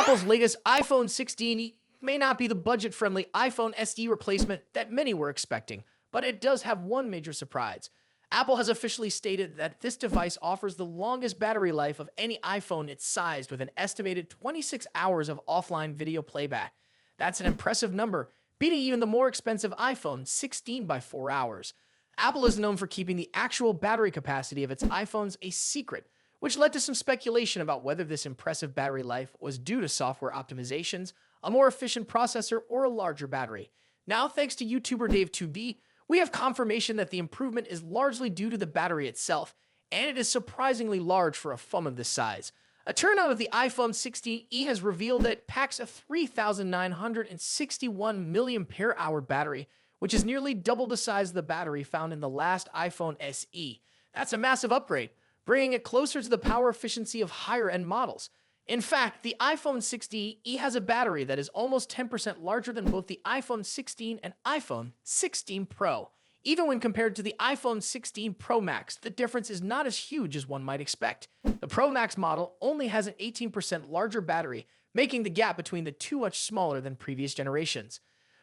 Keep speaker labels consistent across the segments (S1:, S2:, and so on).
S1: Apple's latest iPhone 16 may not be the budget-friendly iPhone SE replacement that many were expecting, but it does have one major surprise. Apple has officially stated that this device offers the longest battery life of any iPhone its size, with an estimated 26 hours of offline video playback. That's an impressive number, beating even the more expensive iPhone 16 by 4 hours. Apple is known for keeping the actual battery capacity of its iPhones a secret, which led to some speculation about whether this impressive battery life was due to software optimizations, a more efficient processor, or a larger battery. Now, thanks to YouTuber Dave2B, we have confirmation that the improvement is largely due to the battery itself, and it is surprisingly large for a phone of this size. A turnout of the iPhone 16e has revealed that it packs a 3,961 mAh battery, which is nearly double the size of the battery found in the last iPhone SE. That's a massive upgrade, bringing it closer to the power efficiency of higher-end models. In fact, the iPhone 16e has a battery that is almost 10% larger than both the iPhone 16 and iPhone 16 Pro. Even when compared to the iPhone 16 Pro Max, the difference is not as huge as one might expect. The Pro Max model only has an 18% larger battery, making the gap between the two much smaller than previous generations.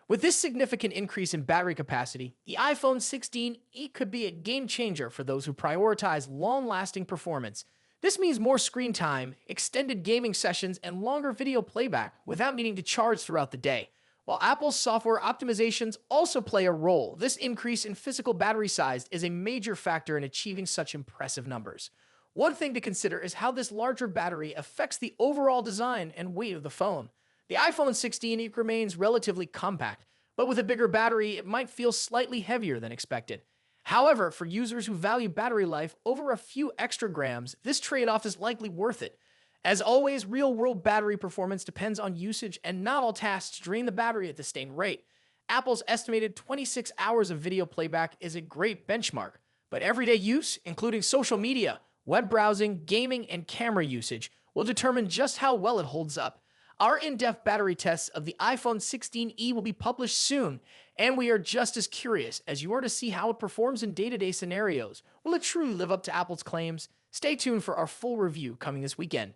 S1: With this significant increase in battery capacity, the iPhone 16e could be a game changer for those who prioritize long-lasting performance. This means more screen time, extended gaming sessions, and longer video playback without needing to charge throughout the day. While Apple's software optimizations also play a role, this increase in physical battery size is a major factor in achieving such impressive numbers. One thing to consider is how this larger battery affects the overall design and weight of the phone. The iPhone 16 remains relatively compact, but with a bigger battery, it might feel slightly heavier than expected. However, for users who value battery life over a few extra grams, this trade-off is likely worth it. As always, real-world battery performance depends on usage, and not all tasks drain the battery at the same rate. Apple's estimated 26 hours of video playback is a great benchmark, but everyday use, including social media, web browsing, gaming, and camera usage, will determine just how well it holds up. Our in-depth battery tests of the iPhone 16e will be published soon, and we are just as curious as you are to see how it performs in day-to-day scenarios. Will it truly live up to Apple's claims? Stay tuned for our full review coming this weekend.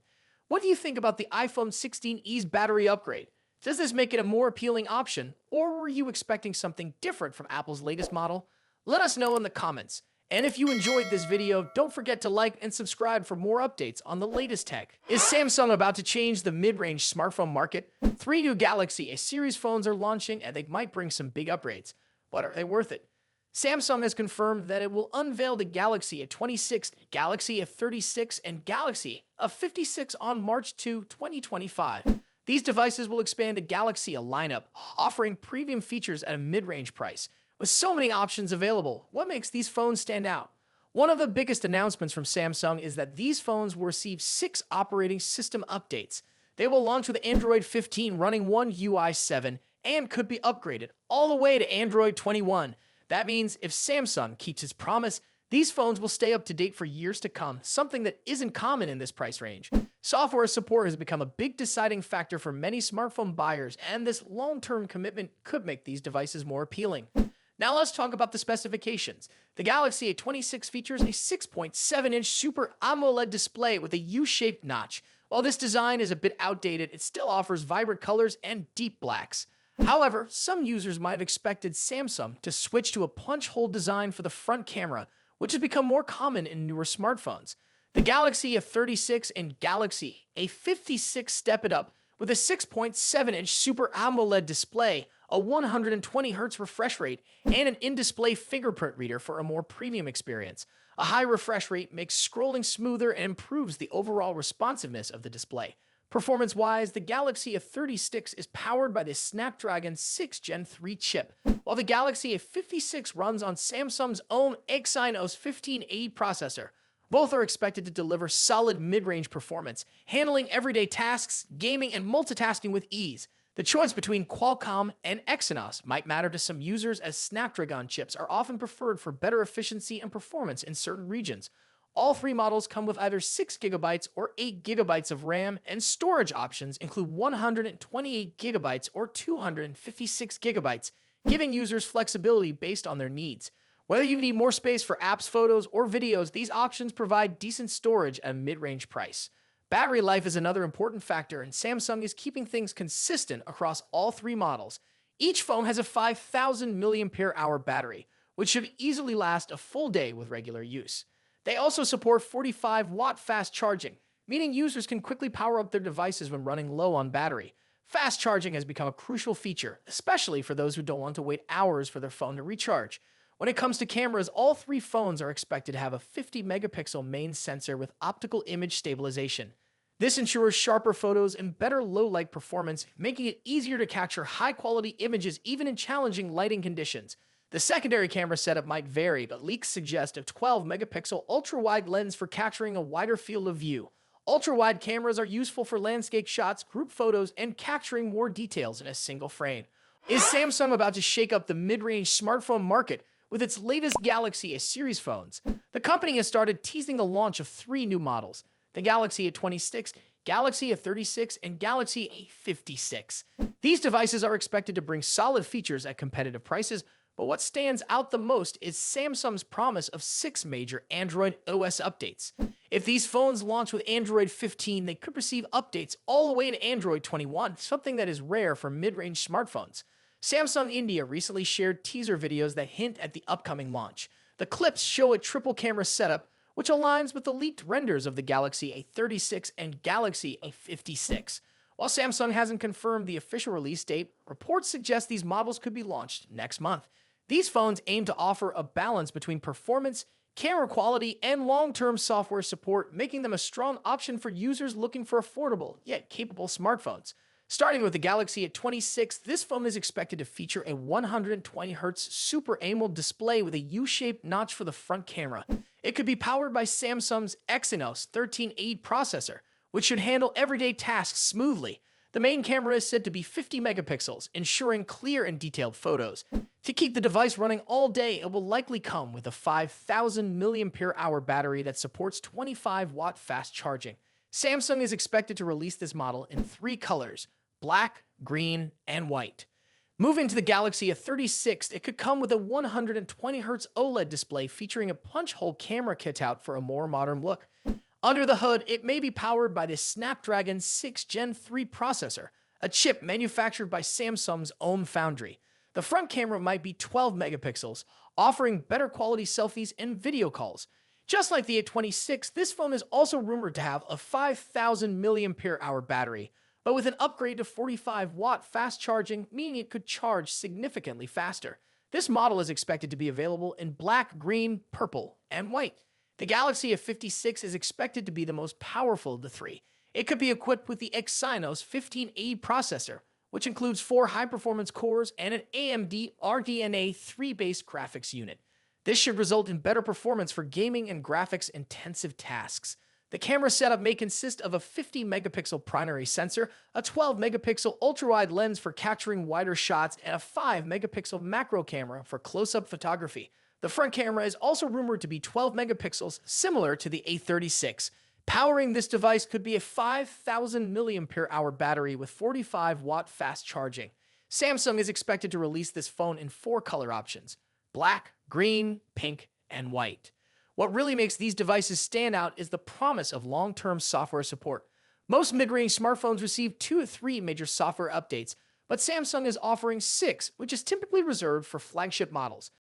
S1: What do you think about the iPhone 16e's battery upgrade? Does this make it a more appealing option, or were you expecting something different from Apple's latest model? Let us know in the comments. And if you enjoyed this video, don't forget to like and subscribe for more updates on the latest tech. Is Samsung about to change the mid-range smartphone market? 3 new Galaxy A series phones are launching, and they might bring some big upgrades. But are they worth it? Samsung has confirmed that it will unveil the Galaxy A26, Galaxy A36, and Galaxy A56 on March 2, 2025. These devices will expand the Galaxy A lineup, offering premium features at a mid-range price. With so many options available, what makes these phones stand out? One of the biggest announcements from Samsung is that these phones will receive 6 operating system updates. They will launch with Android 15 running One UI 7 and could be upgraded all the way to Android 21. That means if Samsung keeps its promise, these phones will stay up to date for years to come, something that isn't common in this price range. Software support has become a big deciding factor for many smartphone buyers, and this long-term commitment could make these devices more appealing. Now let's talk about the specifications. The Galaxy A26 features a 6.7-inch Super AMOLED display with a U-shaped notch. While this design is a bit outdated, it still offers vibrant colors and deep blacks. However, some users might have expected Samsung to switch to a punch-hole design for the front camera, which has become more common in newer smartphones. The Galaxy A36 and Galaxy A56 step it up with a 6.7-inch Super AMOLED display, a 120Hz refresh rate, and an in-display fingerprint reader for a more premium experience. A high refresh rate makes scrolling smoother and improves the overall responsiveness of the display. Performance-wise, the Galaxy A36 is powered by the Snapdragon 6 Gen 3 chip, while the Galaxy A56 runs on Samsung's own Exynos 1580 processor. Both are expected to deliver solid mid-range performance, handling everyday tasks, gaming, and multitasking with ease. The choice between Qualcomm and Exynos might matter to some users, as Snapdragon chips are often preferred for better efficiency and performance in certain regions. All 3 models come with either 6GB or 8GB of RAM, and storage options include 128GB or 256GB, giving users flexibility based on their needs. Whether you need more space for apps, photos, or videos, these options provide decent storage at a mid-range price. Battery life is another important factor, and Samsung is keeping things consistent across all three models. Each phone has a 5,000 mAh battery, which should easily last a full day with regular use. They also support 45-watt fast charging, meaning users can quickly power up their devices when running low on battery. Fast charging has become a crucial feature, especially for those who don't want to wait hours for their phone to recharge. When it comes to cameras, all three phones are expected to have a 50-megapixel main sensor with optical image stabilization. This ensures sharper photos and better low-light performance, making it easier to capture high-quality images even in challenging lighting conditions. The secondary camera setup might vary, but leaks suggest a 12-megapixel ultra-wide lens for capturing a wider field of view. Ultra-wide cameras are useful for landscape shots, group photos, and capturing more details in a single frame. Is Samsung about to shake up the mid-range smartphone market with its latest Galaxy A series phones? The company has started teasing the launch of three new models: the Galaxy A26, Galaxy A36, and Galaxy A56. These devices are expected to bring solid features at competitive prices, but what stands out the most is Samsung's promise of 6 major Android OS updates. If these phones launch with Android 15, they could receive updates all the way to Android 21, something that is rare for mid-range smartphones. Samsung India recently shared teaser videos that hint at the upcoming launch. The clips show a triple camera setup, which aligns with the leaked renders of the Galaxy A36 and Galaxy A56. While Samsung hasn't confirmed the official release date, reports suggest these models could be launched next month. These phones aim to offer a balance between performance, camera quality, and long-term software support, making them a strong option for users looking for affordable yet capable smartphones. Starting with the Galaxy A26, this phone is expected to feature a 120Hz Super AMOLED display with a U-shaped notch for the front camera. It could be powered by Samsung's Exynos 1380 processor, which should handle everyday tasks smoothly. The main camera is said to be 50 megapixels, ensuring clear and detailed photos. To keep the device running all day, it will likely come with a 5,000 mAh battery that supports 25-watt fast charging. Samsung is expected to release this model in three colors: black, green, and white. Moving to the Galaxy A36, it could come with a 120Hz OLED display featuring a punch-hole camera cutout for a more modern look. Under the hood, it may be powered by the Snapdragon 6 Gen 3 processor, a chip manufactured by Samsung's own foundry. The front camera might be 12 megapixels, offering better quality selfies and video calls. Just like the A26, this phone is also rumored to have a 5,000 mAh battery, but with an upgrade to 45-watt fast charging, meaning it could charge significantly faster. This model is expected to be available in black, green, purple, and white. The Galaxy A56 is expected to be the most powerful of the three. It could be equipped with the Exynos 1580 processor, which includes 4 high-performance cores and an AMD RDNA 3-based graphics unit. This should result in better performance for gaming and graphics-intensive tasks. The camera setup may consist of a 50-megapixel primary sensor, a 12-megapixel ultra-wide lens for capturing wider shots, and a 5-megapixel macro camera for close-up photography. The front camera is also rumored to be 12 megapixels, similar to the A36. Powering this device could be a 5,000 mAh battery with 45-watt fast charging. Samsung is expected to release this phone in 4 color options: black, green, pink, and white. What really makes these devices stand out is the promise of long-term software support. Most mid-range smartphones receive 2 to 3 major software updates, but Samsung is offering 6, which is typically reserved for flagship models.